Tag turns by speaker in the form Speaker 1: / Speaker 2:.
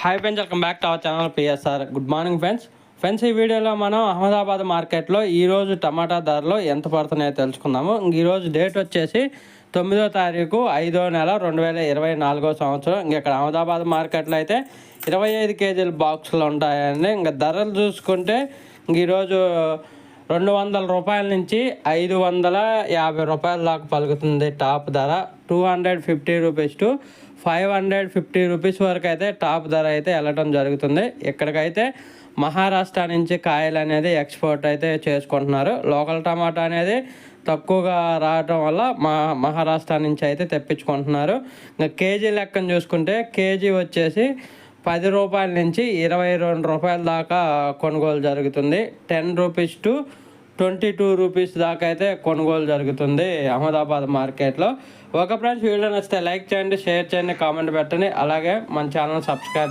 Speaker 1: Hi friends, welcome back to our channel PSR. Good morning friends. ఈ వీడియోలో మనం అహ్మదాబాద్ మార్కెట్లో ఈరోజు టమాటా ధరలు ఎంత పడుతున్నాయో తెలుసుకుందాము. ఈరోజు డేట్ వచ్చేసి 9వ తారీఖు 5వ నెల 2024 సంవత్సరం. ఇక్కడ అహ్మదాబాద్ మార్కెట్లో అయితే 25 కేజీల బాక్సులు ఉంటాయండి. ఇంకా ధరలు చూసుకుంటే ఈరోజు 200 రూపాయల నుంచి 550 రూపాయల దాకా పలుకుతుంది. టాప్ ధర 250 రూపీస్ టు 550 రూపీస్ వరకు అయితే టాప్ ధర అయితే వెళ్ళటం జరుగుతుంది. ఇక్కడికైతే మహారాష్ట్ర నుంచి కాయలు అనేది ఎక్స్పోర్ట్ అయితే చేసుకుంటున్నారు. లోకల్ టమాటా అనేది తక్కువగా రావటం వల్ల మహారాష్ట్ర నుంచి అయితే తెప్పించుకుంటున్నారు. ఇంకా కేజీ లెక్కను చూసుకుంటే కేజీ వచ్చేసి 10 రూపాయల నుంచి 22 రూపాయల దాకా కొనుగోలు జరుగుతుంది. 10 రూపీస్ టు 22 రూపీస్ దాకా అయితే కొనుగోలు జరుగుతుంది అహ్మదాబాద్ మార్కెట్లో. ఒక ఫ్రెండ్స్, వీడియో నచ్చితే లైక్ చేయండి, షేర్ చేయండి, కామెంట్ పెట్టండి. అలాగే మన ఛానల్ సబ్స్క్రైబ్